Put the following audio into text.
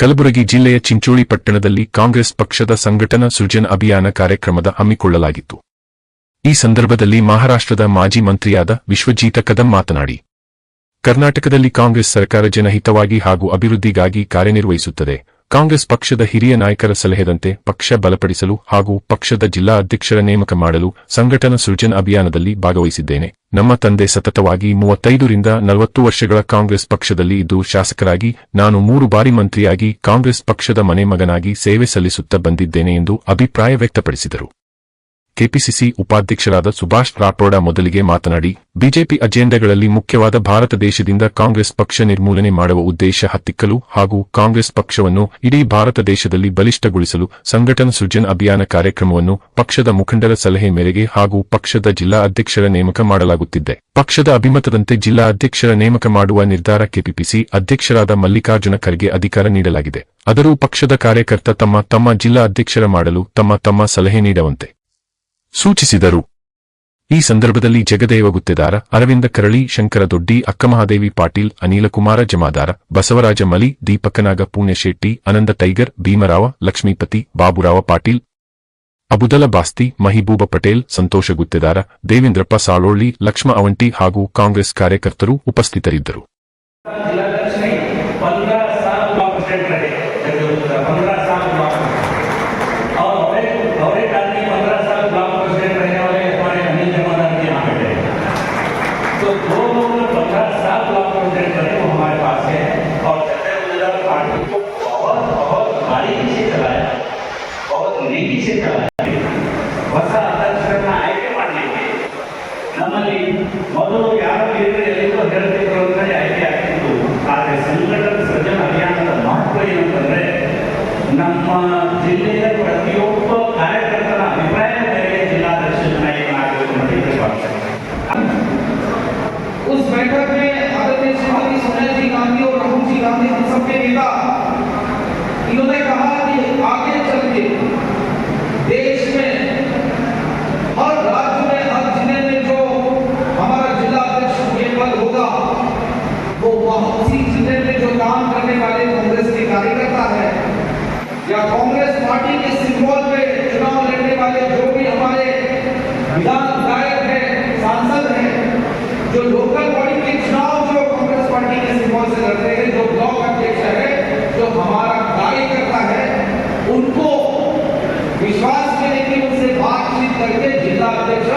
ಕಲಬುರಗಿ ಜಿಲ್ಲೆಯ ಚಿಂಚೋಳಿ ಪಟ್ಟಣದಲ್ಲಿ ಕಾಂಗ್ರೆಸ್ ಪಕ್ಷದ ಸಂಘಟನಾ ಸೃಜನ್ ಅಭಿಯಾನ ಕಾರ್ಯಕ್ರಮದ ಹಮ್ಮಿಕೊಳ್ಳಲಾಗಿತ್ತು. ಈ ಸಂದರ್ಭದಲ್ಲಿ ಮಹಾರಾಷ್ಟ್ರದ ಮಾಜಿ ಮಂತ್ರಿಯಾದ ವಿಶ್ವಜೀತ ಕದಂ ಮಾತನಾಡಿ, ಕರ್ನಾಟಕದಲ್ಲಿ ಕಾಂಗ್ರೆಸ್ ಸರ್ಕಾರ ಜನಹಿತವಾಗಿ ಹಾಗೂ ಅಭಿವೃದ್ಧಿಗಾಗಿ ಕಾರ್ಯನಿರ್ವಹಿಸುತ್ತದೆ. ಕಾಂಗ್ರೆಸ್ ಪಕ್ಷದ ಹಿರಿಯ ನಾಯಕರ ಸಲಹೆದಂತೆ ಪಕ್ಷ ಬಲಪಡಿಸಲು ಹಾಗೂ ಪಕ್ಷದ ಜಿಲ್ಲಾ ಅಧ್ಯಕ್ಷರ ನೇಮಕ ಮಾಡಲು ಸಂಘಟನಾ ಸೃಜನ್ ಅಭಿಯಾನದಲ್ಲಿ ಭಾಗವಹಿಸಿದ್ದೇನೆ. ನಮ್ಮ ತಂದೆ ಸತತವಾಗಿ 35 ರಿಂದ 40 ವರ್ಷಗಳ ಕಾಂಗ್ರೆಸ್ ಪಕ್ಷದಲ್ಲಿ ಇದ್ದು ಶಾಸಕರಾಗಿ, ನಾನು 3 ಬಾರಿ ಮಂತ್ರಿಯಾಗಿ ಕಾಂಗ್ರೆಸ್ ಪಕ್ಷದ ಮನೆ ಮಗನಾಗಿ ಸೇವೆ ಸಲ್ಲಿಸುತ್ತಾ ಬಂದಿದ್ದೇನೆ ಎಂದು ಅಭಿಪ್ರಾಯ ವ್ಯಕ್ತಪಡಿಸಿದರು. ಕೆಪಿಸಿಸಿ ಉಪಾಧ್ಯಕ್ಷರಾದ ಸುಭಾಷ್ ರಾಠೋಡ ಮೊದಲಿಗೆ ಮಾತನಾಡಿ, ಬಿಜೆಪಿ ಅಜೆಂಡಾಗಳಲ್ಲಿ ಮುಖ್ಯವಾದ ಭಾರತ ದೇಶದಿಂದ ಕಾಂಗ್ರೆಸ್ ಪಕ್ಷ ನಿರ್ಮೂಲನೆ ಮಾಡುವ ಉದ್ದೇಶ ಹತ್ತಿಕ್ಕಲು ಹಾಗೂ ಕಾಂಗ್ರೆಸ್ ಪಕ್ಷವನ್ನು ಇಡೀ ಭಾರತ ದೇಶದಲ್ಲಿ ಬಲಿಷ್ಠಗೊಳಿಸಲು ಸಂಘಟನಾ ಸೃಜನ್ ಅಭಿಯಾನ ಕಾರ್ಯಕ್ರಮವನ್ನು ಪಕ್ಷದ ಮುಖಂಡರ ಸಲಹೆ ಮೇರೆಗೆ ಹಾಗೂ ಪಕ್ಷದ ಜಿಲ್ಲಾ ಅಧ್ಯಕ್ಷರ ನೇಮಕ ಮಾಡಲಾಗುತ್ತಿದೆ. ಪಕ್ಷದ ಅಭಿಮತದಂತೆ ಜಿಲ್ಲಾ ಅಧ್ಯಕ್ಷರ ನೇಮಕ ಮಾಡುವ ನಿರ್ಧಾರ ಕೆಪಿಸಿಸಿ ಅಧ್ಯಕ್ಷರಾದ ಮಲ್ಲಿಕಾರ್ಜುನ ಖರ್ಗೆ ಅಧಿಕಾರ ನೀಡಲಾಗಿದೆ. ಆದರೂ ಪಕ್ಷದ ಕಾರ್ಯಕರ್ತ ತಮ್ಮ ಜಿಲ್ಲಾ ಅಧ್ಯಕ್ಷರ ಮಾಡಲು ತಮ್ಮ ಸಲಹೆ ನೀಡುವಂತೆ ಸೂಚಿಸಿದರು. ಈ ಸಂದರ್ಭದಲ್ಲಿ ಜಗದೇವ ಗುತ್ತೇದಾರ, ಅರವಿಂದ ಕರಳಿ, ಶಂಕರ ದೊಡ್ಡಿ, ಅಕ್ಕಮಹಾದೇವಿ ಪಾಟೀಲ್, ಅನಿಲಕುಮಾರ ಜಮಾದಾರ, ಬಸವರಾಜ ಮಲಿ, ದೀಪಕನಾಗ ಪುಣ್ಯಶೆಟ್ಟಿ, ಆನಂದ ಟೈಗರ್, ಭೀಮರಾವ, ಲಕ್ಷ್ಮೀಪತಿ, ಬಾಬುರಾವ ಪಾಟೀಲ್, ಅಬುದಲ ಬಾಸ್ತಿ, ಮಹಿಬೂಬ ಪಟೇಲ್, ಸಂತೋಷ ಗುತ್ತೇದಾರ, ದೇವೇಂದ್ರಪ್ಪ ಸಾಳೋಳ್ಳಿ, ಲಕ್ಷ್ಮ ಅವಂಟಿ ಹಾಗೂ ಕಾಂಗ್ರೆಸ್ ಕಾರ್ಯಕರ್ತರು ಉಪಸ್ಥಿತರಿದ್ದರು. तो 15 ब्लॉक प्रेसिडेंट बने वो हमारे पास है और जनता पार्टी को बहुत बारीकी से चलाया, बहुत नीति से चलाया. ಹೊಸ ಅಧ್ಯಕ್ಷರನ್ನ ಆಯ್ಕೆ ಮಾಡಲಿಕ್ಕೆ ನಮ್ಮಲ್ಲಿ ಮೊದಲು ಯಾರು ಹಿರಿಯರು ಹೇಳ್ತಿದ್ರು ಅಂತಲೇ ಆಯ್ಕೆ ಆಗ್ತಿತ್ತು. ಆದರೆ ಸಂಘಟನಾ ಸೃಜನ್ ಅಭಿಯಾನದ ಮಹತ್ವ ಏನಂತಂದ್ರೆ ನಮ್ಮ ಜಿಲ್ಲೆಯ ಪ್ರತಿಯೊಬ್ಬ ಕಾರ್ಯಕರ್ತರ ಅಭಿಪ್ರಾಯ ಮೇರೆಗೆ ಜಿಲ್ಲಾಧ್ಯಕ್ಷ ನಾಯಕನಾಗಬೇಕು ಅಂತ ಇಷ್ಟಪಡ್ತಾರೆ. उस बैठक में आदरणीय श्रीमती सोनिया जी गांधी और राहुल जी गांधी सबके नेता इन्होंने कहा कि आगे चल के देश में हर राज्य में हर जिले में जो हमारा जिला अध्यक्ष ये पद होगा वो उसी जिले में जो काम करने वाले कांग्रेस के कार्यकर्ता है या कांग्रेस पार्टी के सिंबल पे चुनाव लड़ने वाले जो भी हमारे विधायक है, सांसद है, जो लोकल बॉडी के चुनाव जो कांग्रेस पार्टी के सिंबल से लड़ते हैं, जो ब्लॉक अध्यक्ष है, जो हमारा कार्यकर्ता है, उनको विश्वास में लेके उनसे बातचीत करके जिला अध्यक्ष